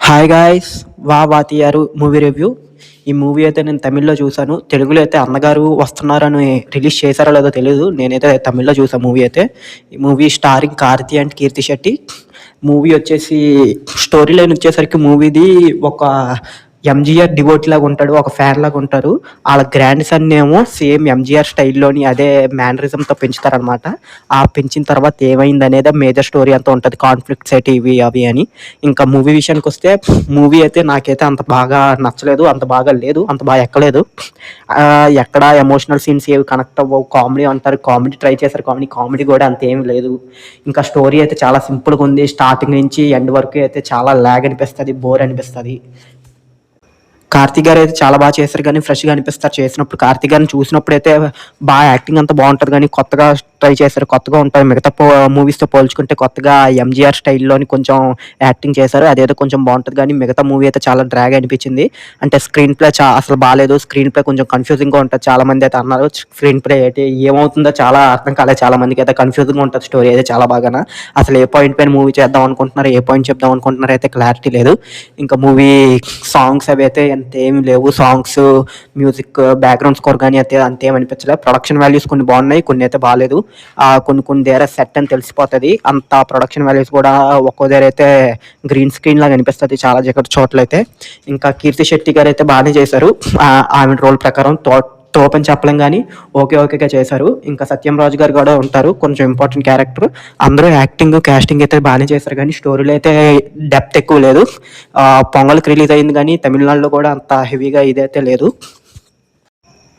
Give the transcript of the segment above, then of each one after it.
Hi guys! 'వా వాతియారు' movie review. ఈ movie అయితే నేను తమిళ్‌లో చూసాను. తెలుగులో అయితే 'అన్నగారు వస్తున్నారని' రిలీజ్ చేశారో లేదో తెలీదు. నేనైతే తమిళ్‌లో చూసా మూవీ అయితే. ఈ movie starring 'Karthi and Keerthy Shetty'. Movie వచ్చేసి స్టోరీ లైన్ వచ్చేసరికి మూవీది ఒక ఎంజీఆర్ డివోటీ లాగా ఉంటాడు. ఒక ఫ్యాన్ లాగా ఉంటారు. ఆళ్ళ గ్రాండ్ సన్ ఏమో సేమ్ ఎంజీఆర్ స్టైల్‌లోని అదే మేనరిజంతో పెంచుతారనమాట. ఆ పెంచిన తర్వాత ఏమైందనేదే మేజర్ స్టోరీ అంతా ఉంటది. కాన్‌ఫ్లిక్ట్స్ ఏంటి ఇవి అవి అని. ఇంకా మూవీ విషయానికొస్తే మూవీ అయితే నాకైతే అంత బాగా నచ్చలేదు. అంత బాగా లేదు. అంత బాగా ఎక్కలేదు. ఎక్కడ ఎమోషనల్ సీన్స్ ఏవి కనెక్ట్ అవ్వవు. కామెడీ అంటారు. కామెడీ ట్రై చేశారు. కామెడీ కూడా అంతేమి లేదు. ఇంకా స్టోరీ అయితే చాలా సింపుల్‌గా ఉంది. స్టార్టింగ్ నుంచి ఎండ్ వరకు అయితే చాలా లాగ్ అనిపిస్తది. బోర్ అనిపిస్తది. కార్తీ గారైతే చాలా బాగా చేశారు గానీ, ఫ్రెష్‌గా అనిపిస్తారు చేసినప్పుడు. కార్తీ గారిని చూసినప్పుడైతే యాక్టింగ్ అంతా బావుంటది గానీ, కొత్తగా ట్రై చేశారు. కొత్తగా ఉంటది. మిగతా మూవీస్‌తో పోల్చుకుంటే కొత్తగా ఎంజీఆర్ స్టైల్‌లోని కొంచెం యాక్టింగ్ చేశారు. అదేదో కొంచెం బావుంటది గానీ, మిగతా మూవీ అయితే చాలా డ్రాగ్ అనిపించింది. అంటే స్క్రీన్ ప్లే అసలు బాలేదు. స్క్రీన్ ప్లే కొంచెం కన్‌ఫ్యూజింగ్‌గా ఉంటది. చాలామంది అయితే అన్నారు. స్క్రీన్ ప్లే ఏమవుతుందో చాలా అర్థం కాలేదు చాలా మందికైతే. కన్‌ఫ్యూజింగ్‌గా ఉంటది స్టోరీ అయితే చాలా బాగాన. అసలు ఏ పాయింట్ పైన మూవీ చేద్దాం అనుకుంటున్నారు, ఏ పాయింట్ చెప్దాం అనుకుంటున్నారో అయితే క్లారిటీ లేదు. ఇంకా మూవీ సాంగ్స్ అవి అయితే అంతేమి లేవు. సాంగ్స్, మ్యూజిక్, బ్యాక్‌గ్రౌండ్ స్కోర్ గానీ అయితే అంతేం అనిపించలే. ప్రొడక్షన్ వాల్యూస్ కొన్ని బాగున్నాయి. కొన్ని అయితే బాలేదు. కొన్ని దగ్గర సెట్ అని తెలిసిపోతది. అంత ప్రొడక్షన్ వాల్యూస్ కూడా ఒక్కో దగ్గర అయితే గ్రీన్ స్క్రీన్ లాగా అనిపిస్తది చాలా చోట్లయితే. ఇంకా కీర్తి శెట్టి గారైతే బాగానే చేశారు. ఆమె రోల్ ప్రకారం తోపని చెప్పలేం గానీ ఓకేగా చేశారు. ఇంకా సత్యం రాజు గారు కూడా ఉంటారు. కొంచెం ఇంపార్టెంట్ క్యారెక్టర్. అందరూ యాక్టింగ్, కాస్టింగ్ అయితే బాగానే చేశారు గానీ స్టోరీలో అయితే డెప్త్ ఎక్కువ లేదు. పొంగల్‌కి రిలీజ్ అయింది గానీ తమిళనాడులో కూడా అంత హెవీగా ఇదైతే లేదు.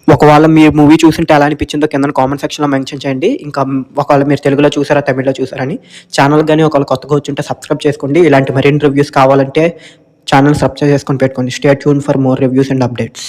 ఒకవేళ మీరు మూవీ చూసుంటే ఎలా అనిపించిందో కిందన కామెంట్ సెక్షన్‌లో మెన్షన్ చేయండి. ఇంకా ఒకవేళ మీరు తెలుగులో చూసారా, తమిళ్‌లో చూసారా అని. ఛానల్‌కి గానీ ఒకవేళ కొత్తగా వచ్చుంటే సబ్స్క్రైబ్ చేసుకోండి. ఇలాంటి మరిన్ని రివ్యూస్ కావాలంటే ఛానల్ సబ్స్క్రైబ్ చేసుకొని పెట్టుకోండి. Stay tune for more reviews and updates.